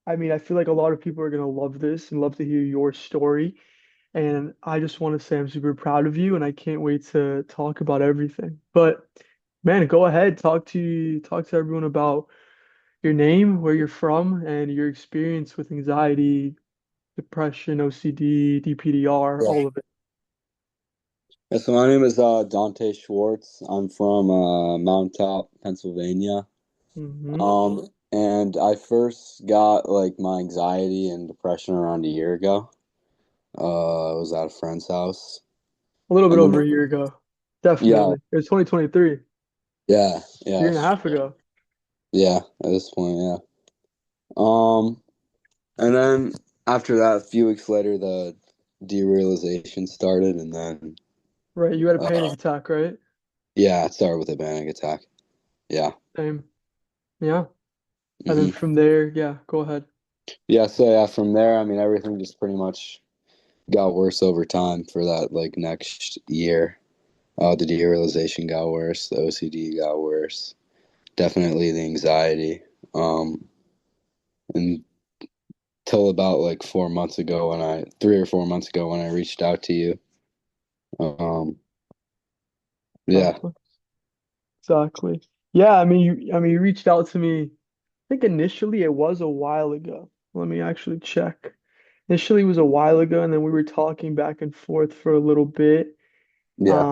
I mean, I feel like a lot of people are gonna love this and love to hear your story. And I just want to say I'm super proud of you and I can't wait to talk about everything. But man, go ahead, talk to everyone about your name, where you're from, and your experience with anxiety, depression, OCD, DPDR, Yeah. all of it. Yeah, so my name is Dante Schwartz. I'm from Mountaintop, Pennsylvania. Hmm. And I first got like my anxiety and depression around a year ago. I was at a friend's house. A little bit And then over a year ago. yeah, Definitely. It was 2023, yeah, year yeah, and a half ago. yeah, at this point, yeah. Um, and then after that, a few weeks later, the derealization started, and then Right, you had a panic uh, attack, right? yeah, it started with a panic attack. Yeah. Same. Yeah. And then hmm from there, yeah, go ahead. Yeah, so yeah, from there, I mean, everything just pretty much got worse over time for that like next year. The derealization got worse, the OCD got worse, definitely the anxiety. Um, until about like 4 months ago when 3 or 4 months ago when I reached out to you. Um, yeah, Exactly. Exactly. Yeah, you reached out to me. I think initially it was a while ago. Let me actually check. Initially it was a while ago, and then we were talking back and forth for a little bit. yeah,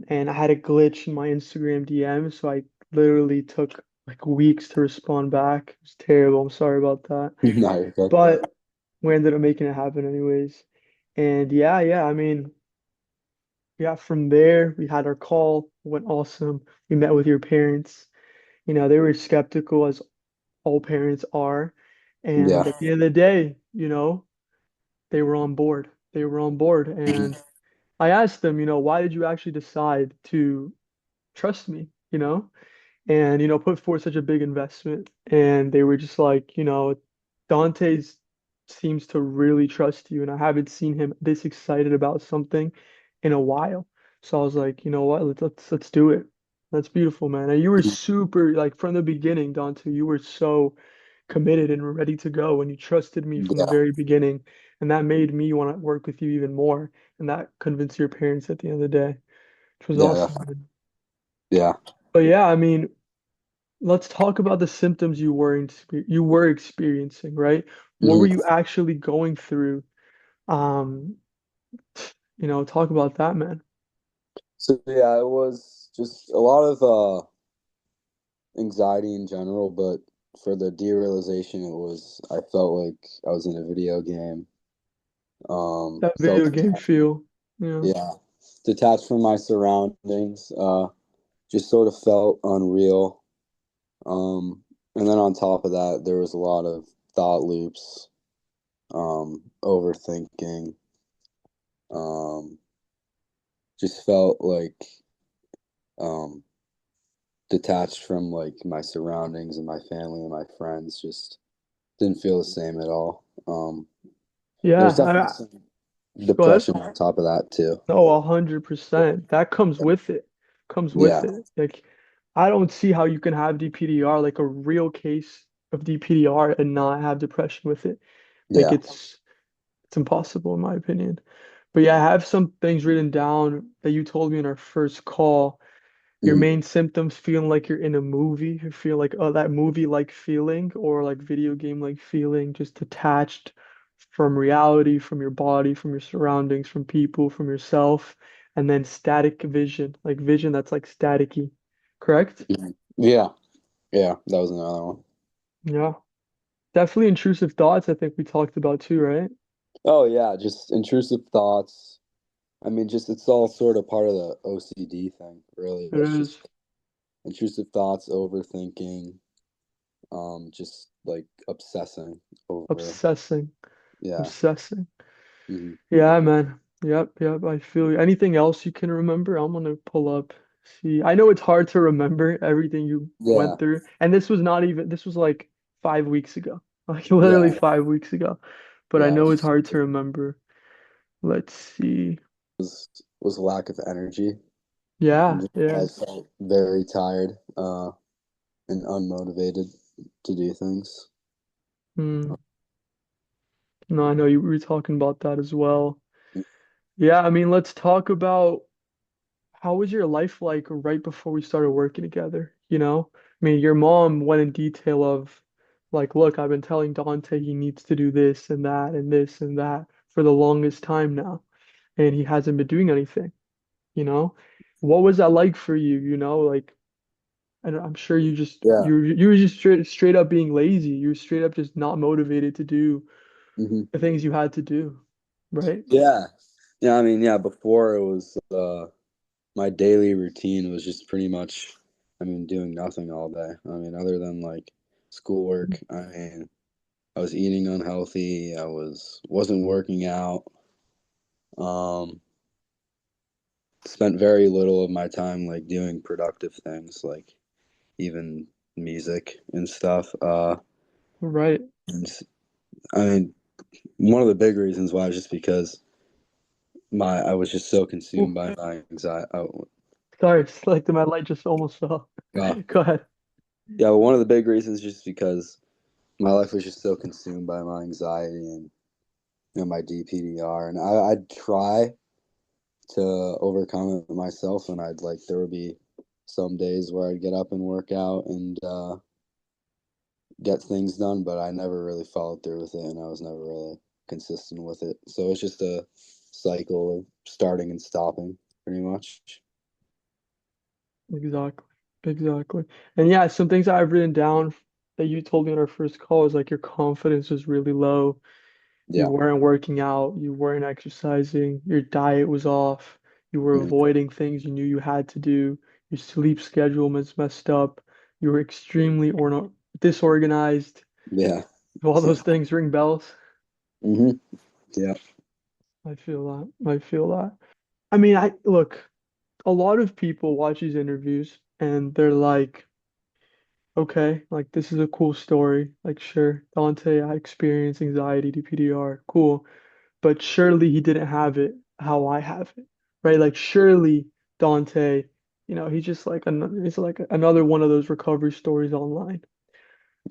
And I had a glitch in my Instagram DM, so I literally took like weeks to respond back. It was terrible. I'm sorry about that. no, you're good. But we ended up making it happen anyways. And yeah, yeah, from there we had our call, went awesome. We met with your parents. They were skeptical as all parents are. And Yeah, at the end of the day, they were on board. They were on board. Mhm. And I asked them, why did you actually decide to trust me, and, put forth such a big investment? And they were just like, Dante seems to really trust you. And I haven't seen him this excited about something in a while. So I was like, you know what? Let's do it. That's beautiful, man. And you were super, like, from the beginning, Dante, you were so committed and ready to go, and you trusted me from the yeah, very beginning, and that made me want to work with you even more, and that convinced your parents at the end of the day, which was yeah, awesome, definitely. man. Yeah. But yeah, let's talk about the symptoms you were experiencing, right? What were Mhm. you actually going through? um talk about that, man. So yeah, it was just a lot of anxiety in general, but for the derealization, it was I felt like I was in a video game. That Felt video game feel. Yeah. yeah, detached from my surroundings. Just sort of felt unreal. And then on top of that, there was a lot of thought loops, overthinking. Um, just felt like um, detached from like my surroundings and my family and my friends. Just didn't feel the same at all. There's Yeah, definitely some go ahead. depression on top of that too. No, 100%. That comes with it. Comes with Yeah, it. Like, I don't see how you can have DPDR, like a real case of DPDR, and not have depression with it. Like, yeah, it's impossible in my opinion. But yeah, I have some things written down that you told me in our first call. Your mhm, main symptoms: feeling like you're in a movie, you feel like, oh, that movie-like feeling, or like video game-like feeling, just detached from reality, from your body, from your surroundings, from people, from yourself. And then static vision, like vision that's like staticky, correct? mhm. Yeah, yeah. That was another one. Yeah. Definitely intrusive thoughts, I think we talked about too, right? Oh yeah, just intrusive thoughts. I mean, just it's all sort of part of the OCD thing, really. It It's is. just intrusive thoughts, overthinking, just like obsessing over. Obsessing. Yeah. Obsessing. hmm Yeah, man. Yep, I feel you. Anything else you can remember? I'm gonna pull up. See, I know it's hard to remember everything you went Yeah. through. And this was like 5 weeks ago. Like literally Yeah. 5 weeks ago. But I Yeah. know it's hard to remember. Let's see. Was lack of energy. And Yeah, just, I yeah. felt very tired, and unmotivated to do things. Hmm. No, I know you were talking about that as well. Yeah, I mean, let's talk about how was your life like right before we started working together, you know? I mean, your mom went in detail of like, look, I've been telling Dante he needs to do this and that and this and that for the longest time now, and he hasn't been doing anything, you know? What was that like for you, you know? Like, and I'm sure Yeah. you were just straight up being lazy. You were straight up just not motivated to do Hmm. the things you had to do, right? Yeah. Yeah. I mean, yeah, before it was, my daily routine was just pretty much, I mean, doing nothing all day. I mean, other than like schoolwork, I mean, I was eating unhealthy. Wasn't working out. Um, Spent very little of my time like doing productive things, like even music and stuff. Right. And I mean, one of the big reasons why is just because my I was just so consumed Oh, by my anxiety. sorry, it's like my light just almost fell. Yeah, Go ahead. yeah. Well, one of the big reasons just because my life was just so consumed by my anxiety and my DPDR, and I'd try to overcome it myself, and I'd like there would be some days where I'd get up and work out and get things done, but I never really followed through with it, and I was never really consistent with it. So it's just a cycle of starting and stopping, pretty much. Exactly. Exactly. And yeah, some things I've written down that you told me on our first call is like your confidence was really low. You Yeah. weren't working out, you weren't exercising, your diet was off, you were Mhm. avoiding things you knew you had to do, your sleep schedule was messed up, you were extremely or disorganized. Yeah. All those Yeah. things ring bells. Hmm. Yeah. I feel that. I feel that. I mean, I look, a lot of people watch these interviews and they're like, okay, like this is a cool story. Like, sure, Dante, I experienced anxiety, DPDR, cool. But surely he didn't have it how I have it, right? Like, surely Dante, he's just like he's like another one of those recovery stories online.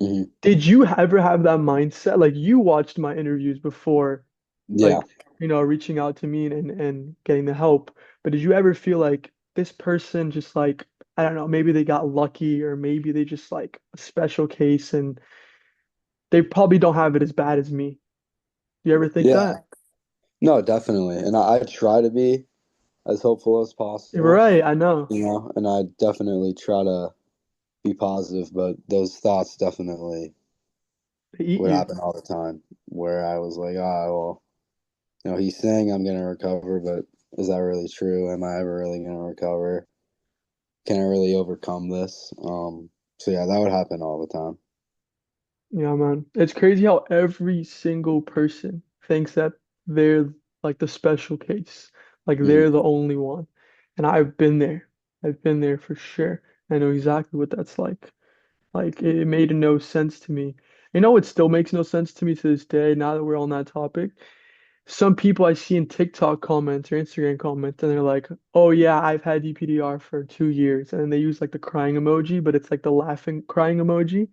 Hmm. Did you ever have that mindset? Like, you watched my interviews before, Yeah. like, reaching out to me and getting the help. But did you ever feel like this person just like, I don't know, maybe they got lucky or maybe they just like a special case and they probably don't have it as bad as me. Do you ever think Yeah. that? No, definitely. And I try to be as hopeful as You're possible, right, I know. and I definitely try to be positive, but those thoughts definitely They eat would you. happen all the time where I was like, ah, well, he's saying I'm going to recover, but is that really true? Am I ever really going to recover? Can I really overcome this? So yeah, that would happen all the time. Yeah, man. It's crazy how every single person thinks that they're like the special case, like Hmm. they're the only one. And I've been there. I've been there for sure. I know exactly what that's like. Like it made no sense to me. You know what still makes no sense to me to this day, now that we're on that topic? Some people I see in TikTok comments or Instagram comments and they're like, "Oh yeah, I've had DPDR for 2 years." And then they use like the crying emoji, but it's like the laughing crying emoji.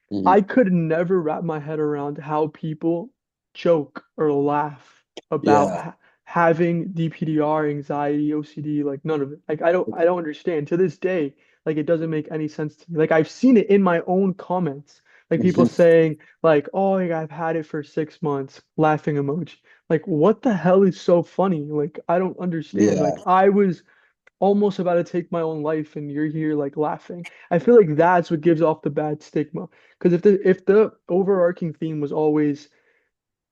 Hmm. I could never wrap my head around how people joke or laugh about Yeah. having DPDR, anxiety, OCD, like none of it. Like I don't understand. To this day, like it doesn't make any sense to me. Like I've seen it in my own comments. Like people saying like, "Oh, like, I've had it for 6 months," laughing emoji. Like what the hell is so funny? Like I don't understand. Yeah. Like I was almost about to take my own life and you're here like laughing. I feel like that's what gives off the bad stigma. Because if the overarching theme was always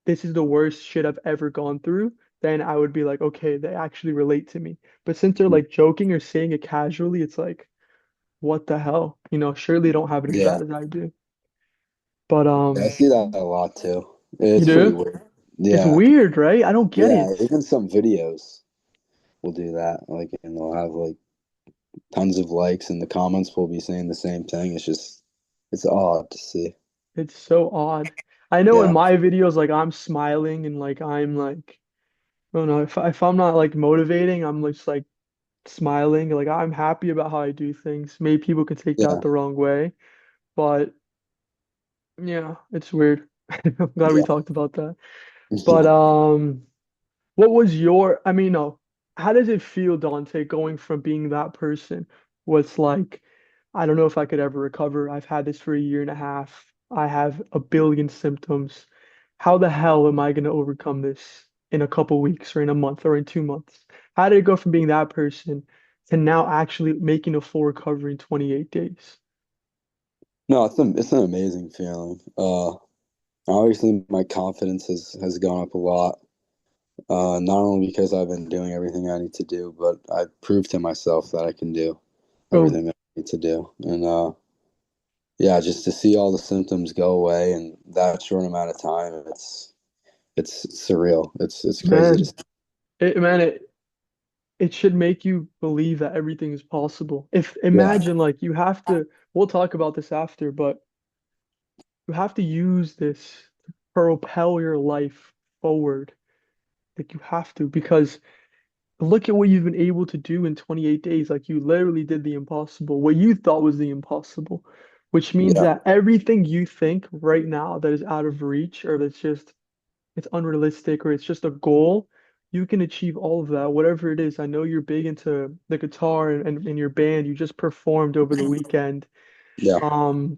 this is the worst shit I've ever gone through, then I would be like, okay, they actually relate to me. But since they're like joking or saying it casually, it's like, what the hell? Surely they don't have it as Yeah. bad as I do. But Yeah, I see that a lot too. you It's pretty do? weird. It's Yeah. weird, right? I don't get Yeah. it. Even some videos will do that. Like, and they'll have like tons of likes, and the comments will be saying the same thing. It's odd to see. It's so odd. I know in Yeah. my videos, like I'm smiling and like I'm like I don't know if I'm not like motivating, I'm just like smiling. Like I'm happy about how I do things. Maybe people could take that Yeah. the wrong way, but yeah, it's weird. I'm glad we Yeah. talked about that. But Yeah. what was your, I mean, no, how does it feel, Dante, going from being that person was like, I don't know if I could ever recover. I've had this for a year and a half. I have a billion symptoms. How the hell am I going to overcome this in a couple weeks or in a month or in 2 months? How did it go from being that person to now actually making a full recovery in 28 days? No, it's an amazing feeling. Obviously my confidence has gone up a lot. Not only because I've been doing everything I need to do, but I've proved to myself that I can do Boom. everything that I need to do. And yeah, just to see all the symptoms go away in that short amount of time, it's surreal. It's crazy to see. Man, it should make you believe that everything is possible. If Yeah, imagine like you have to, we'll talk about this after, but you have to use this to propel your life forward. Like you have to, because look at what you've been able to do in 28 days. Like you literally did the impossible, what you thought was the impossible, which means yeah, that everything you think right now that is out of reach or that's just it's unrealistic or it's just a goal, you can achieve all of that, whatever it is. I know you're big into the guitar and your band. You just performed over the weekend. yeah. Um,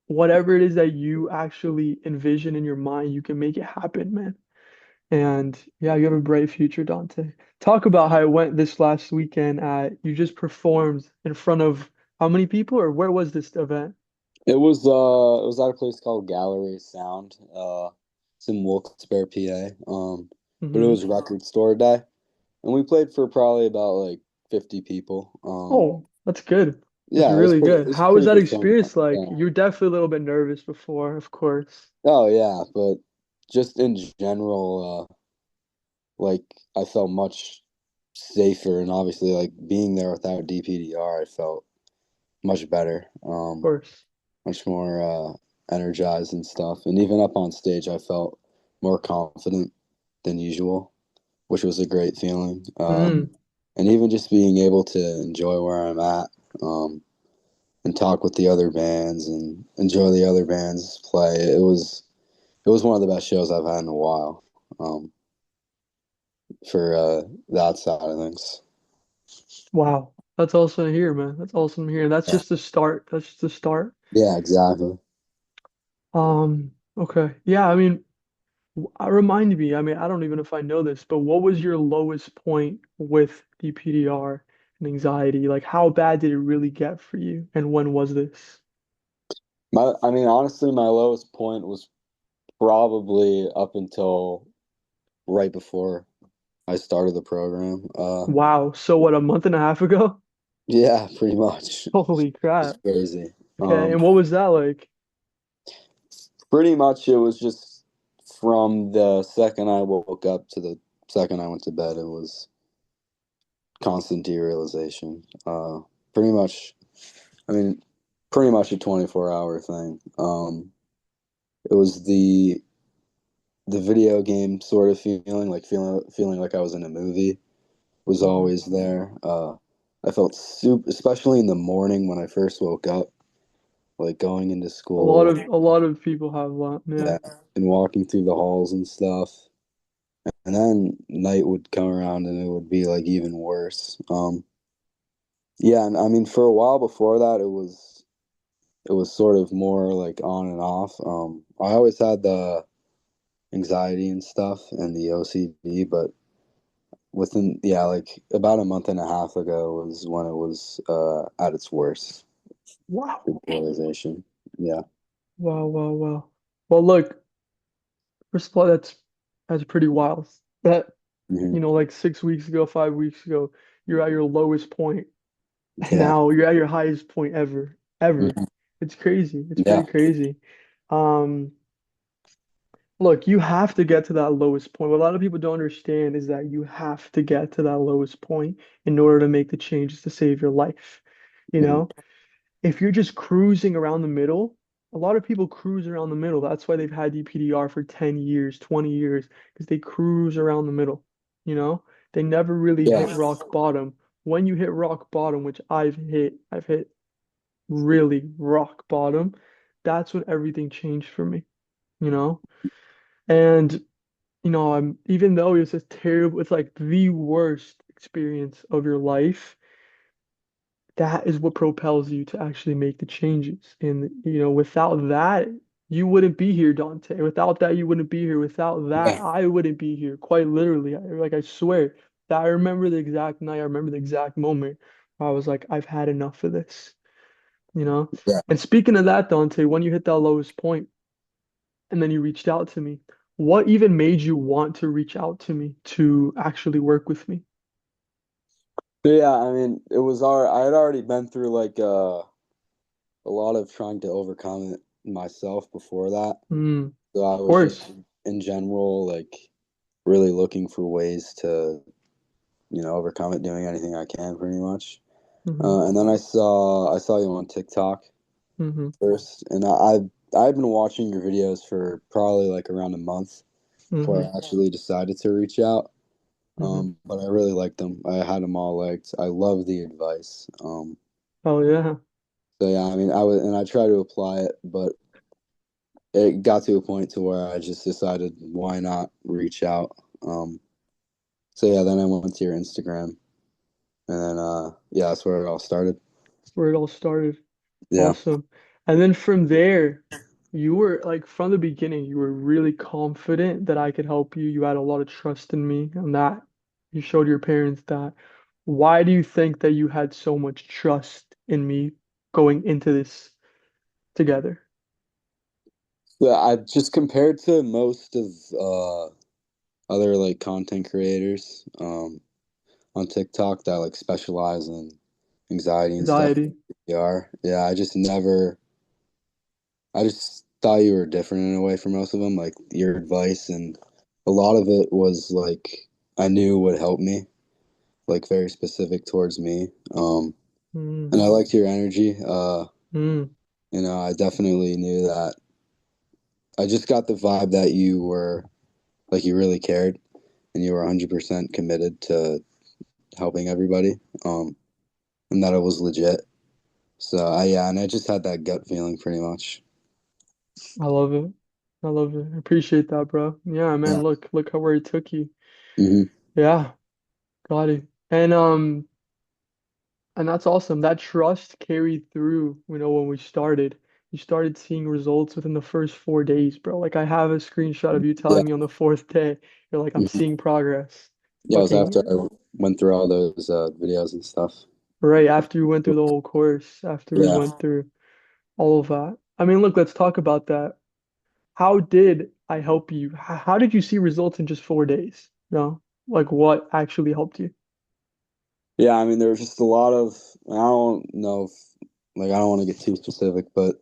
whatever it is that you actually envision in your mind, you can make it happen, man. And yeah, you have a bright future, Dante. Talk about how it went this last weekend you just performed in front of how many people or where was this event? It was at a place called Gallery Sound. It's in Wilkes-Barre, PA. But it Hmm. was record store day, and we played for probably about like 50 people. Oh, that's good. That's Yeah, really it good. was a How was pretty that good turnout. experience like? Yeah. You're definitely a little bit nervous before, of course. Oh yeah, but just in general, like I felt much safer, and obviously like being there without DPDR, I felt much better, Of course. much more energized and stuff. And even up on stage, I felt more confident than usual, which was a great feeling. Mm. And even just being able to enjoy where I'm at, and talk with the other bands and enjoy the other bands play. It was one of the best shows I've had in a while. Um, for that side of things. Wow. That's awesome to hear, man. That's awesome to hear. That's Yeah, just the start. That's just the start. yeah, exactly. Okay. Yeah, I mean, remind me, I mean, I don't even know if I know this, but what was your lowest point with DPDR and anxiety? Like, how bad did it really get for you? And when was this? I mean, honestly, my lowest point was probably up until right before I started the program. Wow. So what, a month and a half ago? Yeah, pretty much. Holy It's crap. crazy. Okay. And what was that like? Pretty much it was just from the second I woke up to the second I went to bed, it was constant derealization. Pretty much, I mean, pretty much a 24-hour thing. It was the video game sort of feeling, like feeling like I was in a movie was Mhm. always there. I felt super, especially in the morning when I first woke up, like going into school, A lot of people have that. Yeah. yeah, and walking through the halls and stuff. And then night would come around and it would be like even worse. Yeah, and I mean for a while before that, it was sort of more like on and off. I always had the anxiety and stuff and the OCD, but within yeah, like about a month and a half ago was when it was at its worst. Wow. Realization. Yeah. Wow, wow, wow. Well, look, first of all, that's pretty wild. That, Hmm. like 6 weeks ago, 5 weeks ago, you're at your lowest point, and Yeah. now you're at your highest point ever, ever. Hmm. It's crazy. It's pretty Yeah. crazy. Um, Look, you have to get to that lowest point. What a lot of people don't understand is that you have to get to that lowest point in order to make the changes to save your life. You Hmm. know, if you're just cruising around the middle, a lot of people cruise around the middle. That's why they've had DPDR for 10 years, 20 years, because they cruise around the middle. You know, they never really hit Yeah. rock bottom. When you hit rock bottom, which I've hit really rock bottom, that's when everything changed for me. you know? And, even though it's a terrible, it's like the worst experience of your life, that is what propels you to actually make the changes. And, without that, you wouldn't be here, Dante. Without that, you wouldn't be here. Without that, Yeah, I wouldn't be here. Quite literally. I swear that I remember the exact night, I remember the exact moment where I was like, I've had enough of this, you know? yeah. And speaking of that, Dante, when you hit that lowest point and then you reached out to me, what even made you want to reach out to me to actually work with me? But yeah, I mean, I had already been through like a lot of trying to overcome it myself before that. Mm, So I of was just course. in general like really looking for ways to, overcome it, doing anything I can pretty much. Hmm. And then I saw you on TikTok Hmm. first, and I've been watching your videos for probably like around a month before Hmm. I actually decided to reach out. Hmm. But I really liked them. I had them all liked. I love the advice. Oh yeah. So yeah, I mean, I try to apply it, but it got to a point to where I just decided why not reach out. Um, so yeah, then I went to your Instagram, and then yeah, that's where it all started. Where it all started. Yeah, Awesome. And then from there, you were like from the beginning, you were really confident that I could help you. You had a lot of trust in me and that you showed your parents that. Why do you think that you had so much trust in me going into this together? yeah. I just compared to most of other like content creators on TikTok that like specialize in anxiety and stuff. Anxiety. DPDR. Yeah, I just thought you were different in a way from most of them. Like your advice and a lot of it was like I knew would help me, like very specific towards me. Mm, And I liked your energy. mm, I definitely knew that. I just got the vibe that you were like you really cared and you were 100% committed to helping everybody. And that it was legit. So yeah, and I just had that gut feeling pretty much. I love it. I love it. I appreciate that, bro. Yeah, Yeah. man, look how where it took you. Hmm. Yeah, got it. And that's awesome. That trust carried through, when we started. You started seeing results within the first 4 days, bro. Like I have a screenshot of you Yeah. telling me on the fourth day, you're like, I'm Hmm. seeing progress. Yeah, it was after Fucking I went through all those videos and stuff. right after we went through the whole course, after we Yeah. went through all of that. I mean, look, let's talk about that. How did I help you? How did you see results in just 4 days? No, like what actually helped you? Yeah, I mean, there was just a lot of, I don't know if, like, I don't want to get too specific, but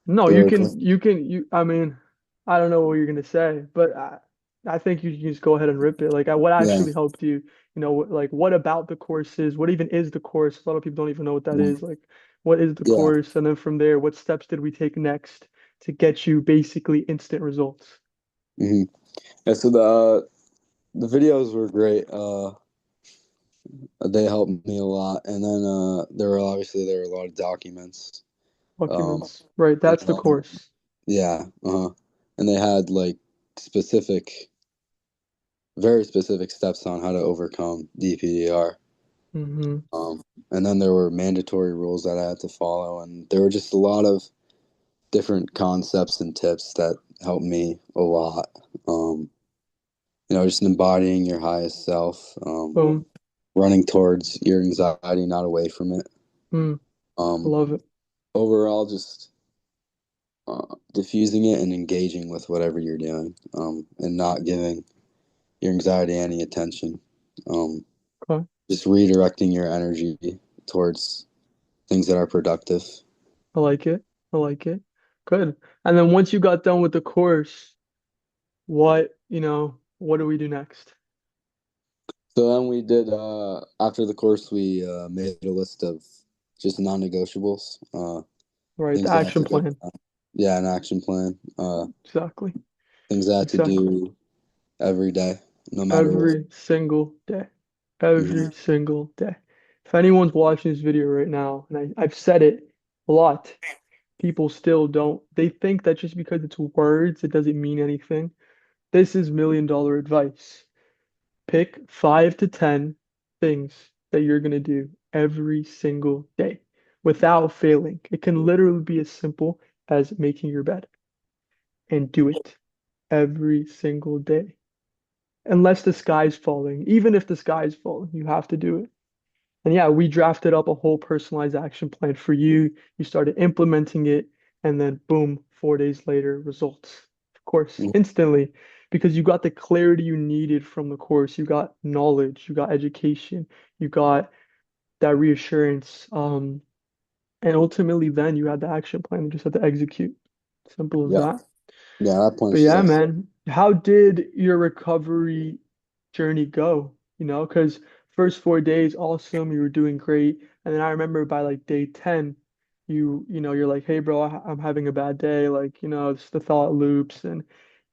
No, there you were can, just, you can, you, I mean, I don't know what you're gonna say, but I think you can just go ahead and rip it. Like, what yeah, actually helped you? Like, what about the courses? What even is the course? A lot of people don't even know what that is. Like, what is the yeah. course? And then from there, what steps did we take next to get you basically instant results? Hmm. Yeah, so the videos were great. They helped me a lot. And then there were a lot of documents. Um, Documents. Right, and that's the course. yeah, and they had like specific, very specific steps on how to overcome DPDR. Mm-hmm. And then there were mandatory rules that I had to follow, and there were just a lot of different concepts and tips that helped me a lot. Um, just embodying your highest self, Boom. running towards your anxiety, not away from it. Mm, I Um, love it. Overall, just diffusing it and engaging with whatever you're doing, and not giving your anxiety any attention. Um, Okay. just redirecting your energy towards things that are productive. I like it. I like it. Good. And then once you got done with the course, what do we do next? So then we did, after the course, we made a list of just non-negotiables, Right, the things that I had action to get plan. done. Yeah, an action plan, Exactly. things that I had to Exactly. do every day, no matter what. Every single day. Hmm. Every single day. If anyone's watching this video right now, and I've said it a lot, people still don't. They think that just because it's words, it doesn't mean anything. This is million-dollar advice. Pick 5 to 10 things that you're going to do every single day without failing. It can literally be as simple as making your bed and do it every single day. Unless the sky's falling. Even if the sky's falling, you have to do it. And yeah, we drafted up a whole personalized action plan for you. You started implementing it, and then boom, 4 days later, results. Of course, Mhm. instantly, because you got the clarity you needed from the course. You got knowledge, you got education, you got that reassurance. And ultimately, then you had the action plan. You just had to execute. Simple as Yeah. that. Yeah, that But plan's yeah, just man, how did your recovery journey go? Because first 4 days, awesome, you were doing great. And then I remember by like day 10, you're like, hey, bro, I'm having a bad day. Like, it's the thought loops and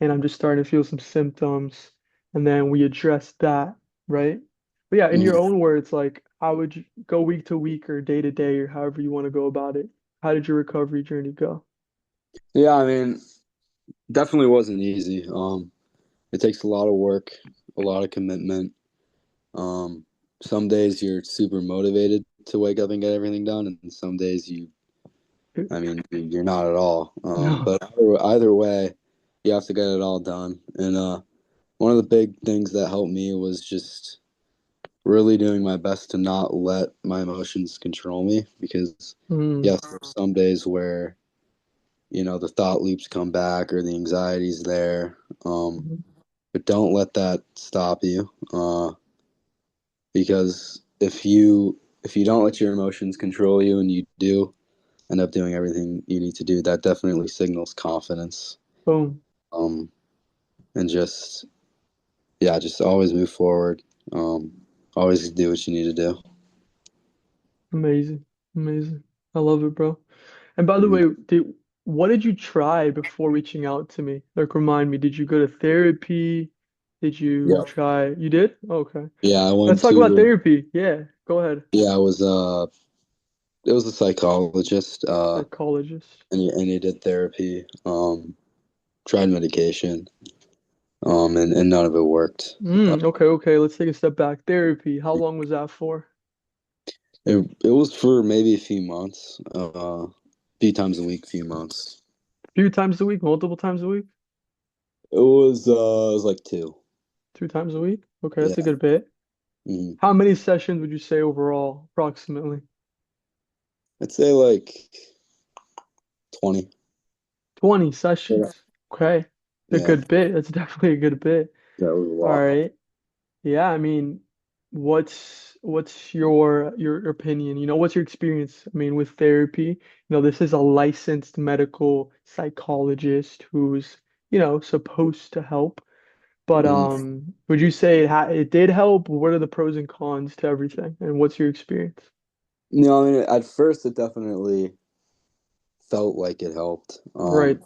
I'm just starting to feel some symptoms. And then we addressed that, right? But yeah, in your Mhm. own words, like, how would you go week to week or day to day or however you want to go about it? How did your recovery journey go? Yeah, I mean, definitely wasn't easy. It takes a lot of work, a lot of commitment. Um, some days you're super motivated to wake up and get everything done, and some days I mean, you're not at all. No. But either way, you have to get it all done. And one of the big things that helped me was just really doing my best to not let my emotions control me because, Mm, yes, there's some days where, the thought loops come back or the anxiety's there. mhm, But don't let that stop you. Because if you don't let your emotions control you and you do end up doing everything you need to do, that definitely signals confidence. boom. Um, and just yeah, just always move forward. Um, always do what you need to do. Amazing. Amazing. I love it, bro. And by the Mhm. way, what did you try before reaching out to me? Like, remind me, did you go to therapy? Did you Yeah, try? You did? Okay. yeah. I Let's went talk about to therapy. Yeah, go ahead. yeah, it was a psychologist, Psychologist. and he did therapy. Tried medication, and none of it worked. Okay, okay. Let's take a step back. Therapy. How long was that for? It was for maybe a few months, few times a week, few months. A few times a week, multiple times a week, It was like two. 2 times a week? Okay, that's a Yeah. good bit. Mhm. How many sessions would you say overall, approximately? I'd say like 20. 20 Yeah. sessions. Okay. A Yeah, good bit. That's definitely a good bit. that was a All lot. right. Yeah, I mean, what's your opinion? What's your experience? I mean, with therapy, this is a licensed medical psychologist who's, supposed to help. But Mhm. would you say it did help? What are the pros and cons to everything? And what's your experience? No, I mean, at first it definitely felt like it helped. Right.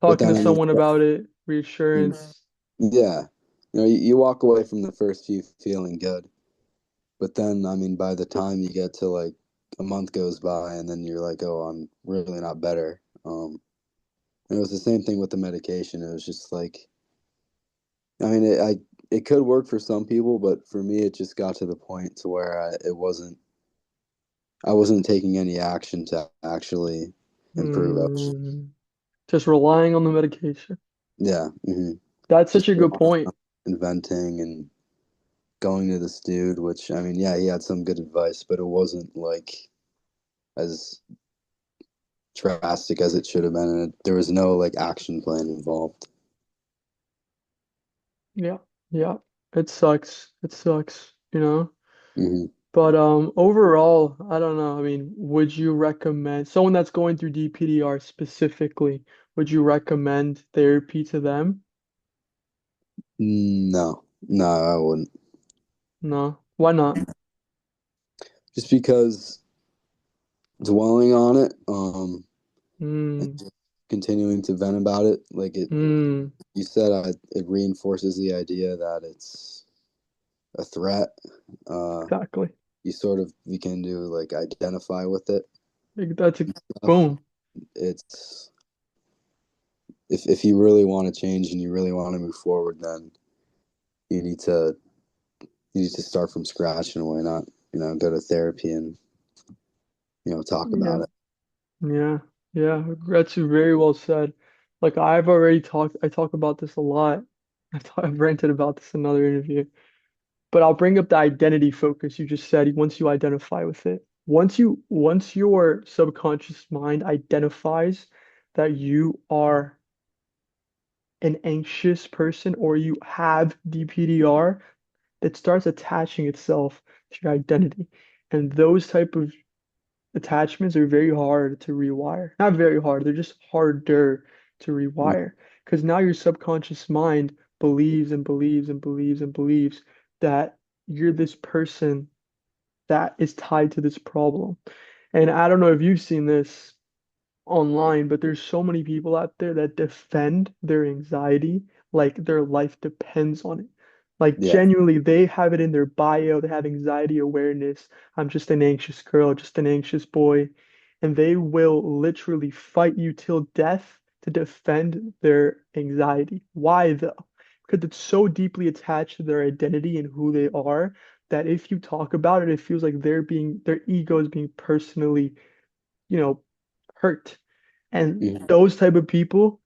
But Talking then to I mean, someone about it, mm, reassurance. yeah, you walk away from the first few feeling good, but then I mean, by the time you get to like a month goes by, and then you're like, oh, I'm really not better. And it was the same thing with the medication. It was just like, I mean, it could work for some people, but for me, it just got to the point to where I wasn't taking any action to actually improve. Hmm. Just relying on the medication. Yeah, That's just such a good point. inventing and going to this dude, which I mean, yeah, he had some good advice, but it wasn't like as drastic as it should have been, and there was no like action plan involved. Yeah, yeah. It sucks. It sucks. Hmm. But overall, I don't know. I mean, would you recommend someone that's going through DPDR specifically, would you recommend therapy to them? No, no, I wouldn't. No. Why not? Just because dwelling on it, and Mm, just continuing to vent about it, like it, mm, you said, it reinforces the idea that it's a threat. Uh, exactly. you sort of begin to like identify with it. Like, that's a Stuff. boom. it's if you really want to change and you really want to move forward, then you need to you need to start from scratch in a way, not go to therapy and talk Yeah. about it. Yeah. Yeah. That's very well said. Like I've already talked, I talk about this a lot. I've ranted about this in another interview. But I'll bring up the identity focus you just said once you identify with it. Once your subconscious mind identifies that you are an anxious person or you have DPDR, it starts attaching itself to your identity. And those type of attachments are very hard to rewire. Not very hard, they're just harder to Mm, rewire. Because now your subconscious mind believes and believes and believes and believes that you're this person that is tied to this problem. And I don't know if you've seen this online, but there's so many people out there that defend their anxiety like their life depends on it. Like yeah. genuinely, they have it in their bio, they have anxiety awareness. I'm just an anxious girl, just an anxious boy. And they will literally fight you till death to defend their anxiety. Why though? Because it's so deeply attached to their identity and who they are that if you talk about it, it feels like their ego is being personally, you know, hurt. And Mhm. those type of people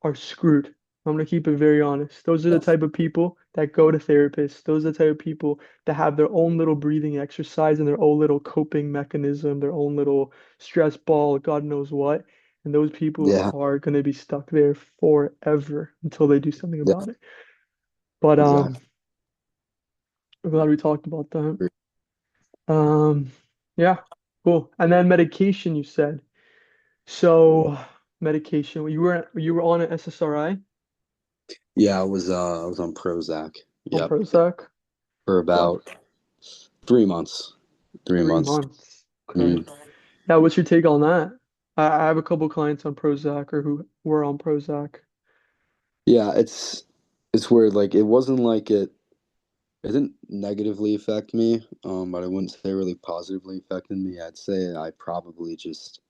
are screwed. I'm gonna keep it very honest. Those are the type of people that go to therapists. Those are the type of people that have their own little breathing exercise and their own little coping mechanism, their own little stress ball, God knows what. And those people Yeah, are gonna be stuck there forever until they do something yeah, about it. But exactly. I'm glad we talked about that. Um, yeah, cool. And then medication, you said. So medication, you were on an SSRI Yeah, I was on Prozac. on Yep, Prozac for for about 3 months. Three three months. months. Okay. Mm. Yeah, what's your take on that? I have a couple clients on Prozac or who were on Prozac. Yeah, it's weird. Like it wasn't like it didn't negatively affect me, but I wouldn't say really positively affected me. I'd say I probably just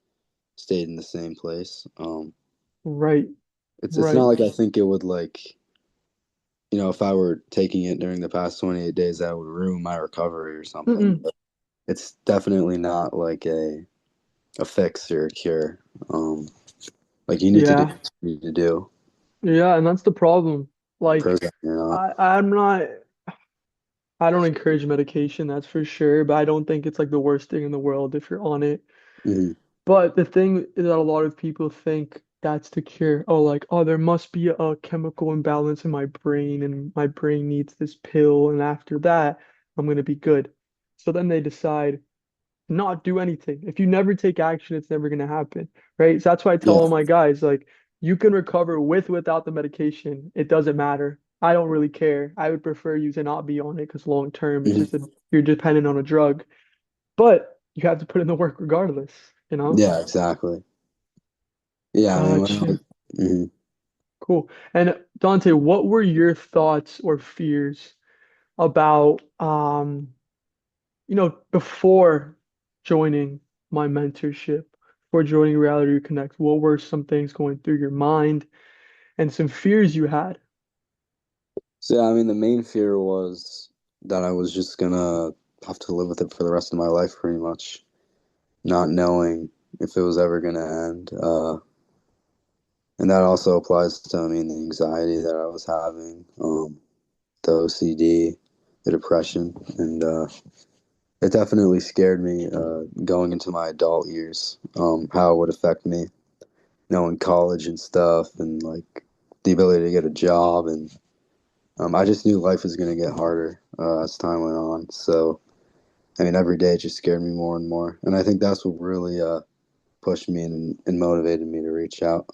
stayed in the same place. Right, It's not right. like I think it would like, if I were taking it during the past 28 days, that would ruin my recovery or something. Mm-mm. But it's definitely not like a fix or a cure. Um, like you need to do Yeah, what you need to do. yeah, and that's the problem. Like, Prozac or not. I'm not. I don't encourage medication, that's for sure, but I don't think it's like the worst thing in the world if you're on it. Hmm. But the thing is that a lot of people think that's the cure. Oh, like, oh, there must be a chemical imbalance in my brain, and my brain needs this pill, and after that, I'm gonna be good. So then they decide not do anything. If you never take action, it's never gonna happen, right? So that's why I tell Yeah. all my guys, like, you can recover with without the medication. It doesn't matter. I don't really care. I would prefer you to not be on it because long term, it's just Hmm. a you're dependent on a drug. But you have to put in the work regardless, you know? Yeah, exactly. Yeah, I mean, Gotcha. mhm. Cool. And Dante, what were your thoughts or fears about before joining my mentorship, before joining Reality Reconnect? What were some things going through your mind and some fears you had? So yeah, I mean, the main fear was that I was just gonna have to live with it for the rest of my life, pretty much, not knowing if it was ever gonna end. And that also applies to, I mean, the anxiety that I was having, the OCD, the depression, and it definitely scared me going into my adult years, how it would affect me, in college and stuff, and like the ability to get a job, and I just knew life was going to get harder as time went on. So, I mean, every day it just scared me more and more, and I think that's what really pushed me and motivated me to reach out.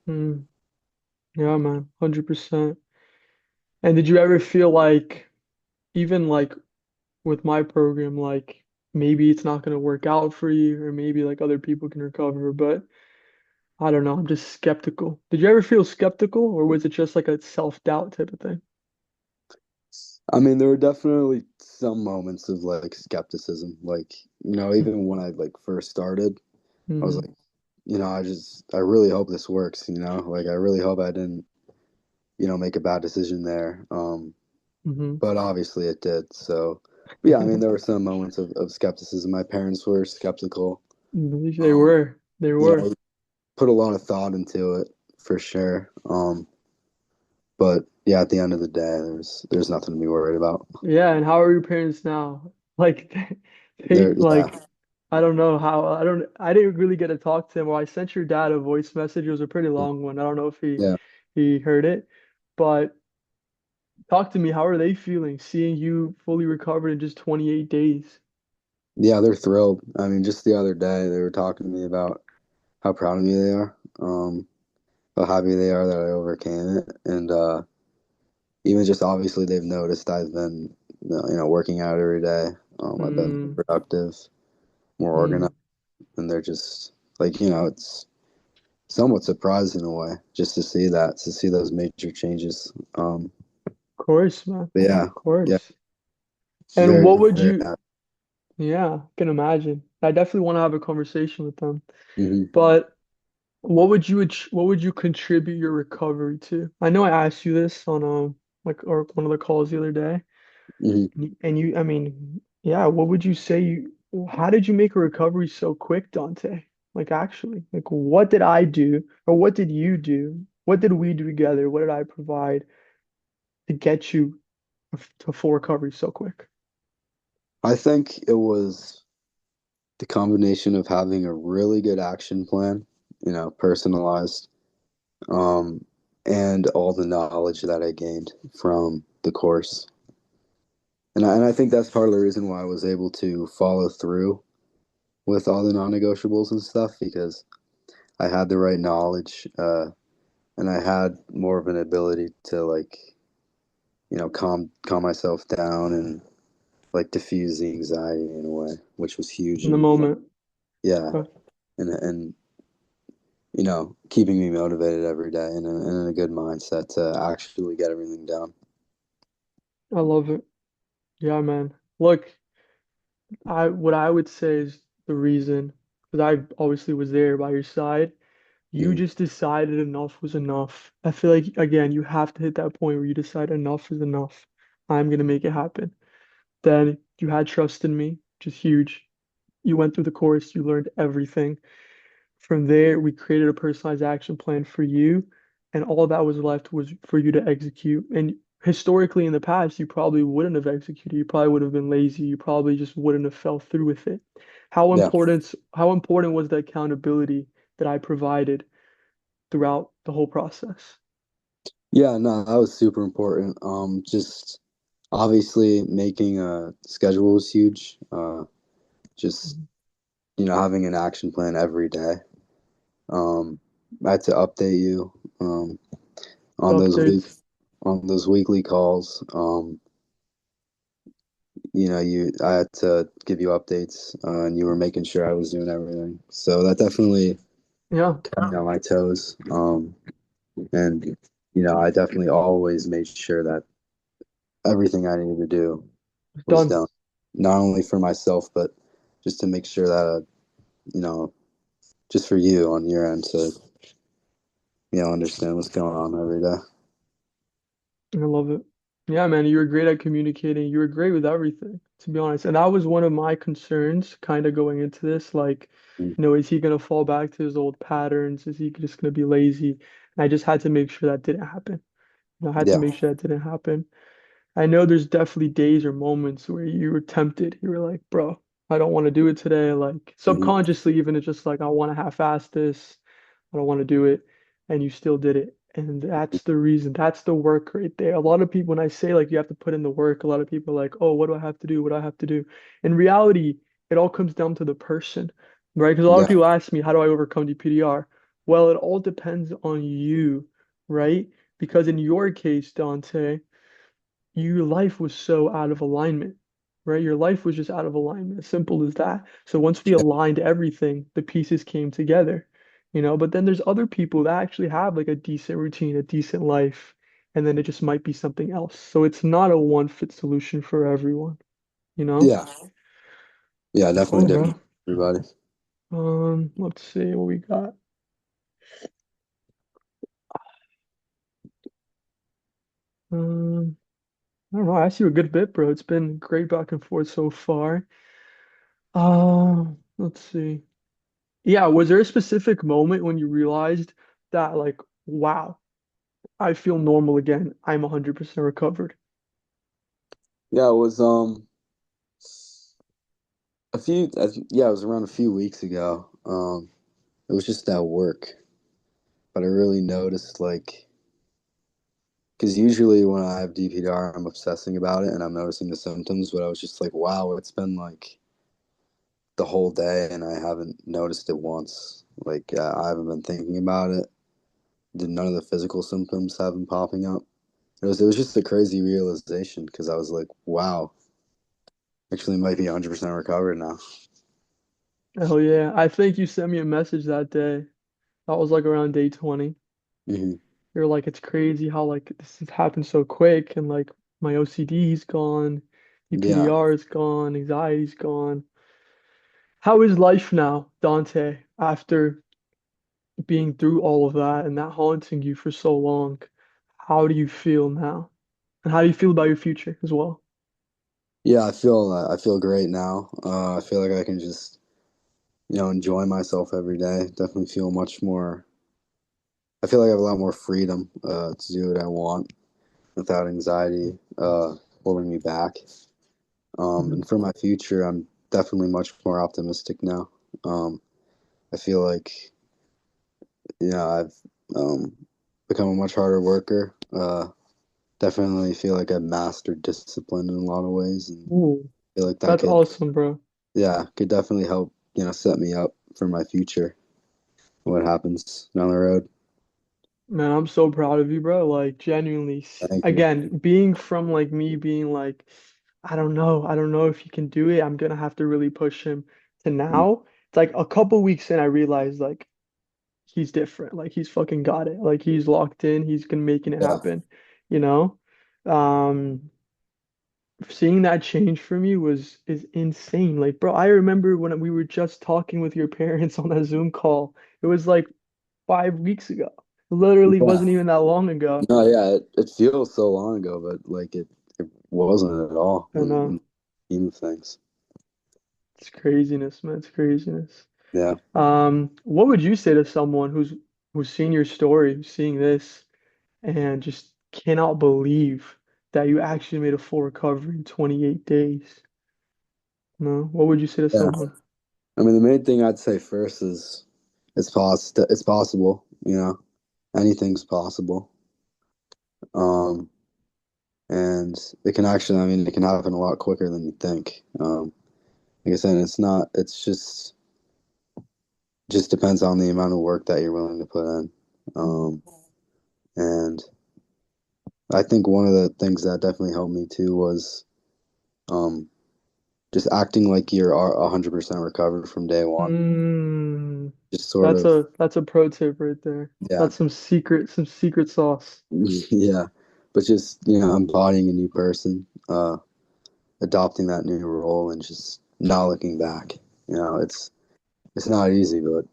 Hmm. Yeah, man, 100%. And did you ever feel like, even like with my program, like maybe it's not going to work out for you, or maybe like other people can recover, but I don't know, I'm just skeptical. Did you ever feel skeptical, or was it just like a self-doubt type of thing? I mean, there were definitely some moments of like skepticism, like even when I like first started, I was Mm-hmm. like, I really hope this works, like I really hope I didn't, make a bad decision there. Hmm. But obviously it did. So, but yeah, I mean, there were some moments of skepticism. My parents were skeptical. They Um, were. They you were. know, put a lot of thought into it for sure. But yeah, at the end of the day, there's nothing to be worried about. Yeah, and how are your parents now? Like There, yeah, like I don't know how I didn't really get to talk to him. Well, I sent your dad a voice message. It was a pretty long one. I don't know if yeah, he heard it, but talk to me. How are they feeling seeing you fully recovered in just 28 days? yeah. They're thrilled. I mean, just the other day, they were talking to me about how proud of me they are, how happy they are that I overcame it, and even just obviously they've noticed I've been, working out every day. I've been more Mm, productive, more mm, organized, and they're just like, it's somewhat surprised in a way just to see those major changes. of course, man. But yeah, Of yeah, course. And very, what would very you, happy. yeah, I can imagine. I definitely want to have a conversation with them. Hmm. But what would you contribute your recovery to? I know I asked you this on like or one of the calls the other day. Hmm. I mean, yeah, what would you say how did you make a recovery so quick, Dante? Like actually, like what did I do or what did you do? What did we do together? What did I provide to get you to full recovery so quick? I think it was the combination of having a really good action plan, personalized, um, and all the knowledge that I gained from the course. And I think that's part of the reason why I was able to follow through with all the non-negotiables and stuff because I had the right knowledge, and I had more of an ability to like, calm myself down and like diffuse the anxiety in a way, which was huge. In the And moment. yeah, Okay. and keeping me motivated every day and in a good mindset to actually get everything done. I love it. Yeah, man. Look, I what I would say is the reason, because I obviously was there by your side. You Mm, just decided enough was enough. I feel like again, you have to hit that point where you decide enough is enough. I'm gonna make it happen. Then you had trust in me, which is huge. You went through the course, you learned everything. From there, we created a personalized action plan for you, and all that was left was for you to execute. And historically, in the past, you probably wouldn't have executed. You probably would have been lazy. You probably just wouldn't have fell through with it. yeah, How important was the accountability that I provided throughout the whole process? yeah, no, that was super important. Just obviously making a schedule was huge. Just Mhm. having an action plan every day. I had to update you on those Updates. weekly calls. You I had to give you updates, and you were making sure I was doing everything. So that definitely Yeah, kept me on my toes. And I definitely always made sure that everything I needed to do it's was done. done, not only for myself, but just to make sure that you know, just for you on your end to understand what's going on every day. I love it. Yeah, man, you were great at communicating. You were great with everything, to be honest. And that was one of my concerns kind of going into this. Like, Mm. is he going to fall back to his old patterns? Is he just going to be lazy? And I just had to make sure that didn't happen. I had to Yeah, make sure that didn't happen. I know there's definitely days or moments where you were tempted. You were like, bro, I don't want to do it today. Like, hmm, subconsciously, even it's just like, I want to half-ass this. I don't want to do it, and you still did it. And that's the reason. That's the work right there. A lot of people, when I say like you have to put in the work, a lot of people are like, oh, what do I have to do? What do I have to do? In reality, it all comes down to the person, right? Because a lot of yeah, people ask me, how do I overcome DPDR? Well, it all depends on you, right? Because in your case, Dante, your life was so out of alignment, right? Your life was just out of alignment, as simple as that. So once we yeah, aligned everything, the pieces came together, But then there's other people that actually have like a decent routine, a decent life, and then it just might be something else. So it's not a one fit solution for everyone, you know? yeah, yeah. Definitely Cool, different bro. for everybody. Let's see what we got. Um, I don't know. I asked you a good bit, bro. It's been great back and forth so far. Let's see. Yeah, was there a specific moment when you realized that, like, wow, I feel normal again. I'm 100% recovered. Yeah, it was yeah, it was around a few weeks ago. It was just at work, but I really noticed like because usually when I have DPDR, I'm obsessing about it and I'm noticing the symptoms, but I was just like, wow, it's been like the whole day and I haven't noticed it once. Like I haven't been thinking about it. Did none of the physical symptoms have been popping up? It was just a crazy realization because I was like, wow, actually might be 100% recovered now. Oh yeah, I think you sent me a message that day. That was like around day 20. Hmm. You're like, it's crazy how like this has happened so quick, and like my OCD's gone, Yeah. DPDR is gone, anxiety's gone. How is life now, Dante, after being through all of that and that haunting you for so long? How do you feel now? And how do you feel about your future as well? Yeah, I feel great now. I feel like I can just, enjoy myself every day. Definitely feel much more. I feel like I have a lot more freedom to do what I want without anxiety holding me back. Mhm. And for my future, I'm definitely much more optimistic now. Um, I feel like, I've um, become a much harder worker. Definitely feel like I've mastered discipline in a lot of ways, and Ooh, feel like that that's could, awesome, bro. yeah, could definitely help, set me up for my future. What happens down the road? Man, I'm so proud of you, bro. Like genuinely, Thank you. again, being from like me being like, I don't know if he can do it. I'm gonna have to really push him to now. It's like a couple weeks in, I realized like he's different. Like he's fucking got it. Like he's locked in. He's gonna making it Yeah. happen, you know? Um, Seeing that change from you was is insane. Like, bro, I remember when we were just talking with your parents on that Zoom call. It was like 5 weeks ago. Literally Yeah. wasn't even that long ago. No, yeah, it feels so long ago, but like it wasn't at all I in know. the scheme of things. It's craziness, man. It's craziness. Yeah. What would you say to someone who's seen your story, who's seeing this, and just cannot believe that you actually made a full recovery in 28 days? No, what would you say to Yeah. someone? I mean, the main thing I'd say first is it's possible, anything's possible. Um, and it can actually, I mean, it can happen a lot quicker than you think. Like I said, it's just depends on the amount of work that you're willing to put in. And I think one of the things that definitely helped me too was um, just acting like you're 100% recovered from day one. Mm, Just sort of, that's a pro tip right there. yeah, That's some secret sauce. yeah. But just, embodying a new person, adopting that new role and just not looking back. It's not easy, but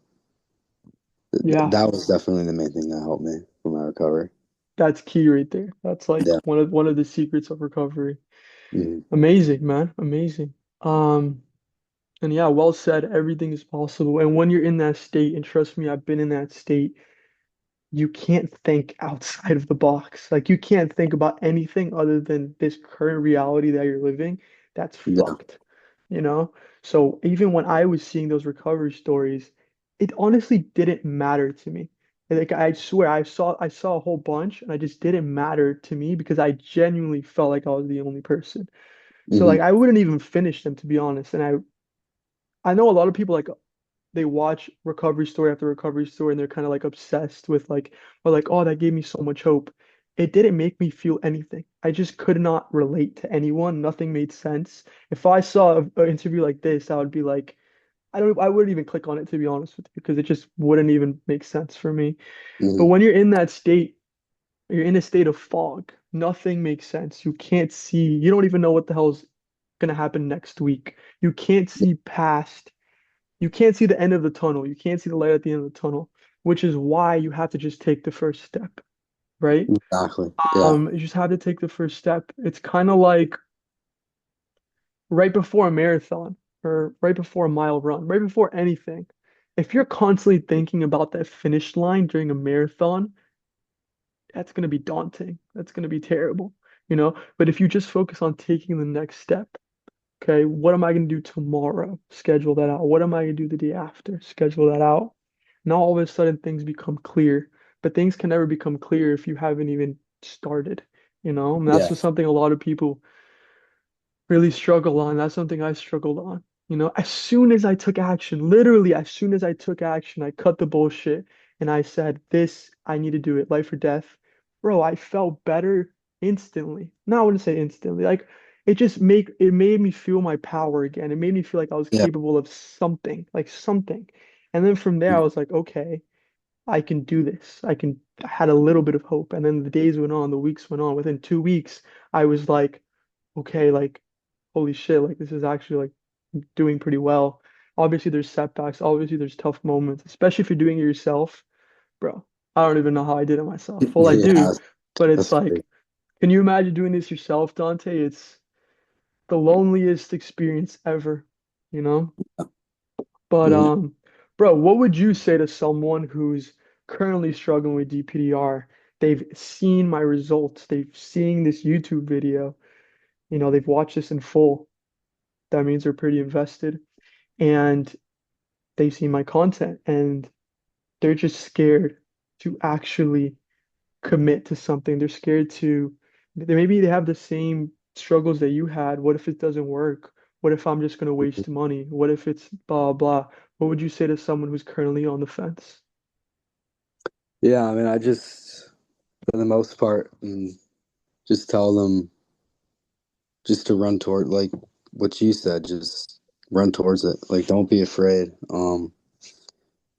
Yeah, that was definitely the main thing that helped me for my recovery. that's key right there. That's like Yeah. one of the secrets of recovery. Hmm. Amazing, man. Amazing. And yeah, well said. Everything is possible. And when you're in that state, and trust me, I've been in that state, you can't think outside of the box. Like you can't think about anything other than this current reality that you're living. That's Yeah. fucked, you know? So even when I was seeing those recovery stories, it honestly didn't matter to me. Like I swear, I saw a whole bunch and I just didn't matter to me because I genuinely felt like I was the only person. So Hmm. like I wouldn't even finish them to be honest. And I know a lot of people like they watch recovery story after recovery story and they're kind of like obsessed with like or like oh that gave me so much hope. It didn't make me feel anything. I just could not relate to anyone. Nothing made sense. If I saw an interview like this, I would be like I wouldn't even click on it to be honest with you because it just wouldn't even make sense for me. But Hmm. when you're in that state, you're in a state of fog. Nothing makes sense. You can't see. You don't even know what the hell's gonna happen next week. You can't see past You can't see the end of the tunnel. You can't see the light at the end of the tunnel, which is why you have to just take the first step, right? Exactly. Yeah. You just have to take the first step. It's kind of like right before a marathon or right before a mile run, right before anything. If you're constantly thinking about that finish line during a marathon, that's going to be daunting. That's going to be terrible, you know? But if you just focus on taking the next step, okay, what am I going to do tomorrow? Schedule that out. What am I going to do the day after? Schedule that out. Now all of a sudden things become clear, but things can never become clear if you haven't even started, you know? And that's Yeah. just something a lot of people really struggle on. That's something I struggled on. You know, as soon as I took action, literally as soon as I took action, I cut the bullshit and I said, this, I need to do it, life or death. Bro, I felt better instantly. No, I wouldn't say instantly. Like it made me feel my power again. It made me feel like I was Yeah. capable of something, like something. And then from there I was like, okay, I can do this. I had a little bit of hope. And then the days went on, the weeks went on. Within 2 weeks, I was like, okay, like holy shit, like this is actually like doing pretty well. Obviously, there's setbacks. Obviously, there's tough moments, especially if you're doing it yourself, bro. I don't even know how I did it myself. Well, I Yeah. do, but it's That's like, great. can you imagine doing this yourself, Dante? It's the loneliest experience ever, you know? But Mhm. bro, what would you say to someone who's currently struggling with DPDR? They've seen my results. They've seen this YouTube video. You know, they've watched this in full. That means they're pretty invested. And they've seen my content and they're just scared to actually commit to something. They're scared to, maybe they have the same struggles that you had. What if it doesn't work? What if I'm just going to waste money? What if it's blah, blah? What would you say to someone who's currently on the fence? Yeah, I mean, for the most part, just tell them just to run toward, like what you said, just run towards it. Like, don't be afraid. Don't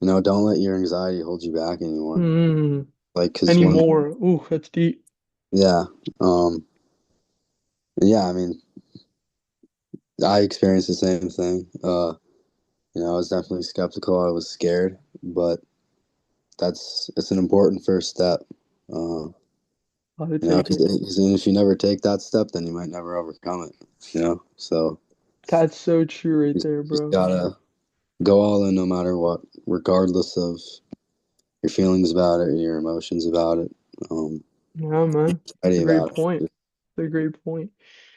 let your anxiety hold you back anymore. Hmm. Like, because Any more? Ooh, that's deep. yeah, um, yeah, I mean, I experienced the same thing. I was definitely skeptical. I was scared, but it's an important first step. Uh, How to take it. because if you never take that step, then you might never overcome it. So That's so true right you there, just bro. gotta go all in no matter what, regardless of your feelings about it, your emotions about it, um, Yeah, man. It's ready a great about point. it. It's a great point.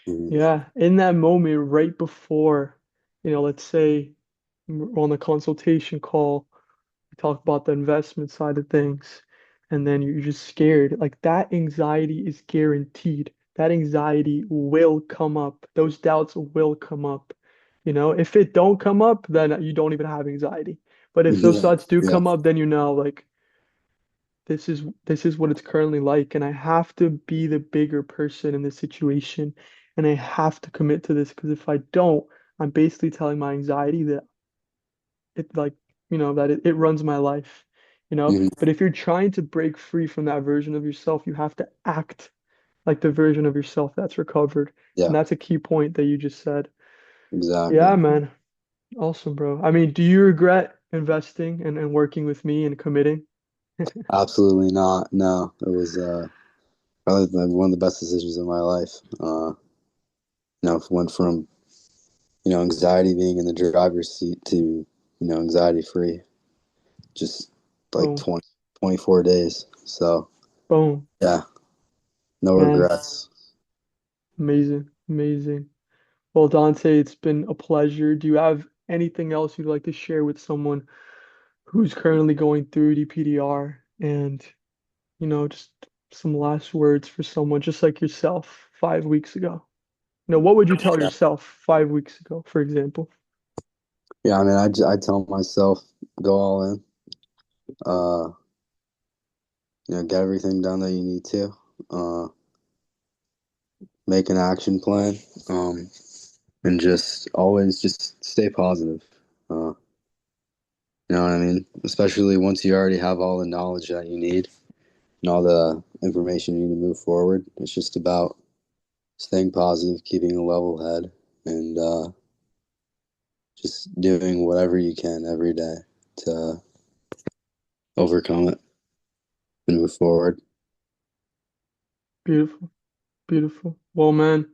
Mhm. Yeah, in that moment, right before, let's say we're on the consultation call, we talk about the investment side of things, and then you're just scared. Like that anxiety is guaranteed. That anxiety will come up. Those doubts will come up. You know, if it don't come up, then you don't even have anxiety. But if those Yeah, thoughts do yeah, come up, then you know, like this is what it's currently like, and I have to be the bigger person in this situation, and I have to commit to this because if I don't, I'm basically telling my anxiety that it like that it runs my life, you know. hmm But if you're trying to break free from that version of yourself, you have to act like the version of yourself that's recovered, and yeah, that's a key point that you just said. Yeah, exactly. man. Awesome, bro. I mean, do you regret investing and working with me and committing? Absolutely not. No, it was probably one of the best decisions of my life. Went from anxiety being in the driver's seat to anxiety free, just like Boom, 20, 24 days. So boom, yeah, no man. regrets. Amazing, amazing. Well, Dante, it's been a pleasure. Do you have anything else you'd like to share with someone who's currently going through DPDR and, just some last words for someone just like yourself 5 weeks ago? What would you tell Yeah, yourself 5 weeks ago, for example? yeah. I mean, I tell myself go all in. Uh, get everything done that you need to. Uh, make an action plan. And just always just stay positive. You know what I mean? Especially once you already have all the knowledge that you need and all the information you need to move forward. It's just about staying positive, keeping a level head, and just doing whatever you can every day to overcome it and move forward. Beautiful, beautiful. Well, man,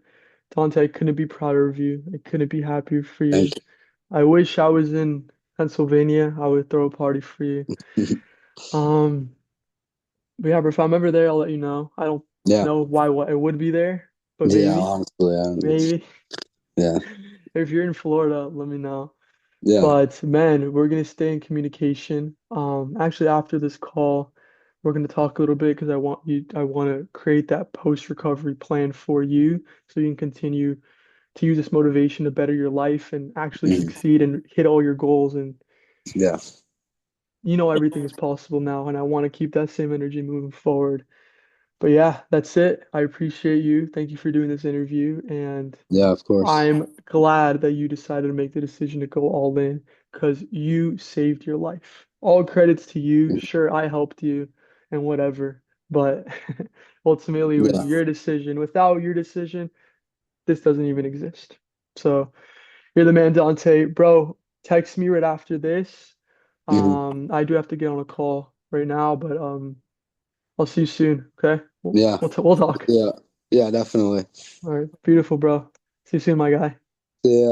Dante, I couldn't be prouder of you. I couldn't be happier for Thank you. I wish I was in Pennsylvania. I would throw a party for you. you. Um, but yeah, bro, if I'm ever there, I'll let you know. I don't Yeah. know why what I would be there, but Yeah, maybe, honestly, maybe. yeah. If you're in Florida, let me know. Yeah. But man, we're gonna stay in communication. Actually, after this call, we're gonna talk a little bit because I want to create that post-recovery plan for you so you can continue to use this motivation to better your life and actually Mhm. succeed and hit all your goals. And Yeah. you know everything is possible now, and I want to keep that same energy moving forward. But yeah, that's it. I appreciate you. Thank you for doing this interview, and Yeah, of course. I'm glad that you decided to make the decision to go all in because you saved your life. All credits to you. Sure, I helped you and whatever, but ultimately it was Yeah. your decision. Without your decision, this doesn't even exist. So you're the man, Dante. Bro, text me right after this. Mhm. I do have to get on a call right now, but I'll see you soon. Okay? Yeah. We'll talk. Yeah. Yeah, definitely. All right, beautiful, bro. See you soon, my guy. Yeah.